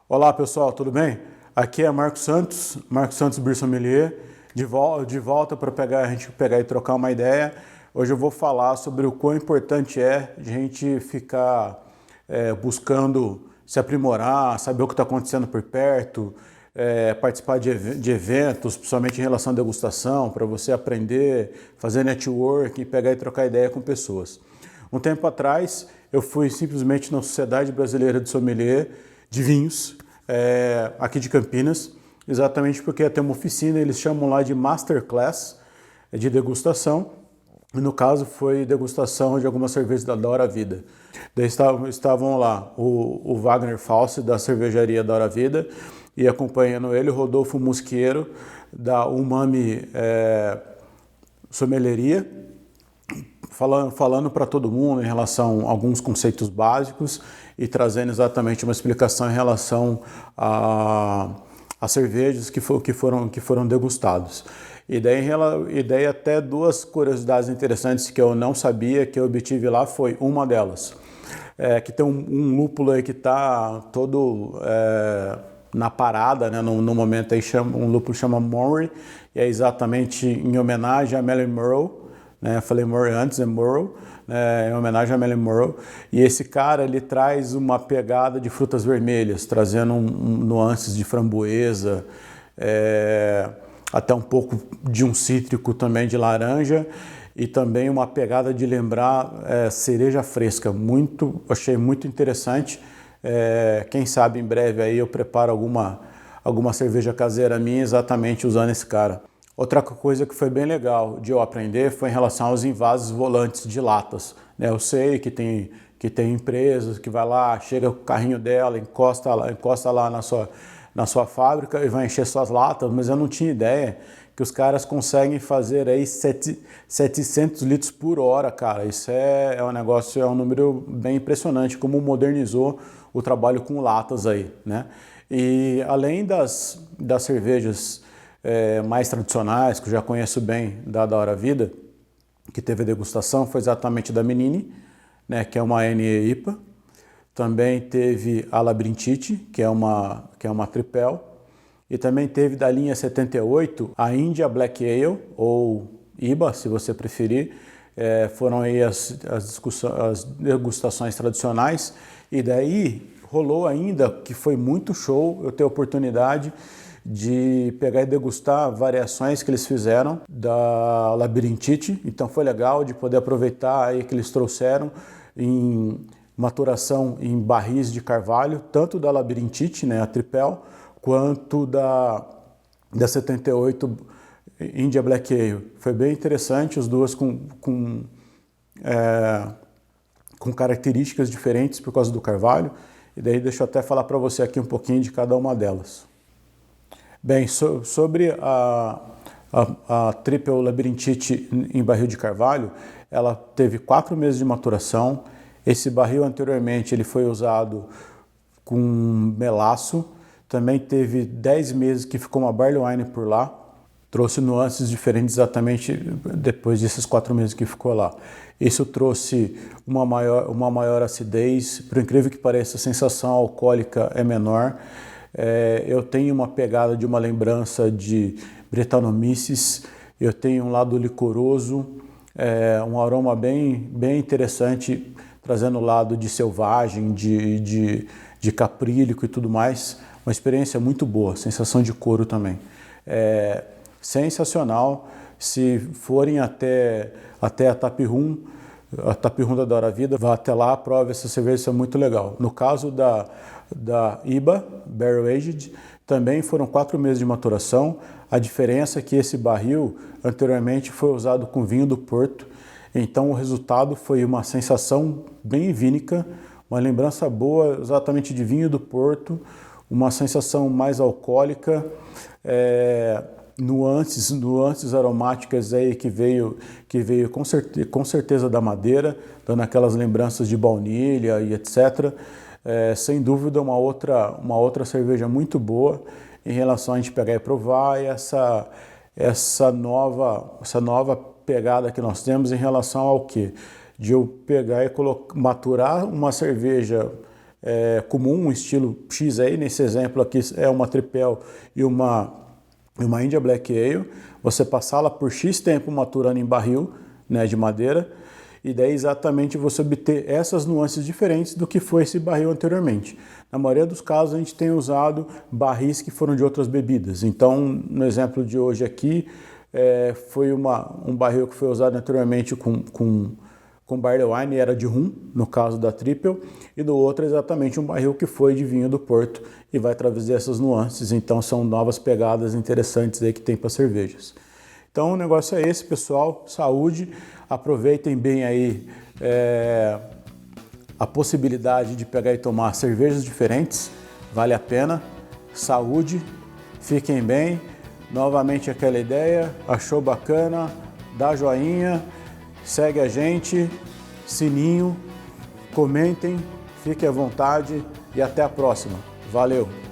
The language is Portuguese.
Olá pessoal, tudo bem? Aqui é Marcos Santos Beer Sommelier, de volta para a gente pegar e trocar uma ideia. Hoje eu vou falar sobre o quão importante é a gente ficar buscando se aprimorar, saber o que está acontecendo por perto, participar de eventos, principalmente em relação à degustação, para você aprender, fazer network e pegar e trocar ideia com pessoas. Um tempo atrás, eu fui simplesmente na Sociedade Brasileira de Sommelier de Vinhos, aqui de Campinas, exatamente porque ia ter uma oficina, eles chamam lá de Masterclass de degustação, e no caso foi degustação de algumas cervejas da Hora Vida. Daí estavam lá o Wagner Falsi, da cervejaria da Hora Vida, e acompanhando ele o Rodolfo Musquiero, da Umami Sommelieria, falando para todo mundo em relação a alguns conceitos básicos e trazendo exatamente uma explicação em relação a cervejas que foram degustados. E daí até duas curiosidades interessantes que eu não sabia, que eu obtive lá, foi uma delas. Que tem um lúpulo aí que está todo na parada, né, no momento aí, um lúpulo chama Murray, e é exatamente em homenagem a Marilyn Monroe. Eu falei Murray antes, é Monroe, em homenagem a Marilyn Monroe. E esse cara, ele traz uma pegada de frutas vermelhas, trazendo nuances de framboesa, até um pouco de um cítrico também de laranja, e também uma pegada de lembrar cereja fresca. Achei muito interessante. Quem sabe em breve aí eu preparo alguma cerveja caseira minha exatamente usando esse cara. Outra coisa que foi bem legal de eu aprender foi em relação aos envases volantes de latas. Eu sei que tem empresas que vai lá, chega com o carrinho dela, encosta lá na sua fábrica e vai encher suas latas, mas eu não tinha ideia que os caras conseguem fazer aí 700 litros por hora, cara. Isso é um negócio, é um número bem impressionante, como modernizou o trabalho com latas aí, né? E além das cervejas mais tradicionais, que eu já conheço bem da Hora Vida, que teve a degustação, foi exatamente da Menini, né, que é uma NE IPA. Também teve a Labirintite, que é uma tripel. E também teve da linha 78 a India Black Ale, ou IBA, se você preferir. Foram aí as degustações tradicionais. E daí rolou ainda, que foi muito show, eu ter a oportunidade de pegar e degustar variações que eles fizeram da Labirintite. Então foi legal de poder aproveitar aí que eles trouxeram em maturação em barris de carvalho, tanto da Labirintite, né, a tripel, quanto da 78 India Black Ale. Foi bem interessante, as duas com características diferentes por causa do carvalho. E daí deixa eu até falar para você aqui um pouquinho de cada uma delas. Bem, sobre a Triple Labirintite em barril de carvalho, ela teve 4 meses de maturação. Esse barril anteriormente ele foi usado com melaço. Também teve 10 meses que ficou uma barley wine por lá. Trouxe nuances diferentes exatamente depois desses 4 meses que ficou lá. Isso trouxe uma maior acidez. Por incrível que pareça, a sensação alcoólica é menor. Eu tenho uma pegada de uma lembrança de Brettanomyces, eu tenho um lado licoroso, um aroma bem interessante, trazendo o lado de selvagem, de caprílico e tudo mais. Uma experiência muito boa, sensação de couro também. Sensacional. Se forem até a Tap Room da Hora Vida, vá até lá, prove essa cerveja, isso é muito legal. No caso da IBA, Barrel Aged, também foram 4 meses de maturação. A diferença é que esse barril anteriormente foi usado com vinho do Porto, então o resultado foi uma sensação bem vínica, uma lembrança boa exatamente de vinho do Porto, uma sensação mais alcoólica, nuances aromáticas aí que veio com certeza da madeira, dando aquelas lembranças de baunilha e etc. Sem dúvida uma outra cerveja muito boa em relação a gente pegar e provar, e essa nova pegada que nós temos em relação ao quê? De eu pegar e maturar uma cerveja comum, um estilo X aí, nesse exemplo aqui é uma tripel e uma India Black Ale, você passá-la por X tempo maturando em barril, né, de madeira, e daí exatamente você obter essas nuances diferentes do que foi esse barril anteriormente. Na maioria dos casos a gente tem usado barris que foram de outras bebidas. Então, no exemplo de hoje aqui, foi um barril que foi usado anteriormente com barley wine, era de rum, no caso da triple, e do outro exatamente um barril que foi de vinho do Porto e vai trazer essas nuances. Então são novas pegadas interessantes aí que tem para cervejas. Então o negócio é esse, pessoal, saúde, aproveitem bem aí a possibilidade de pegar e tomar cervejas diferentes, vale a pena, saúde, fiquem bem, novamente aquela ideia, achou bacana, dá joinha, segue a gente, sininho, comentem, fiquem à vontade e até a próxima. Valeu!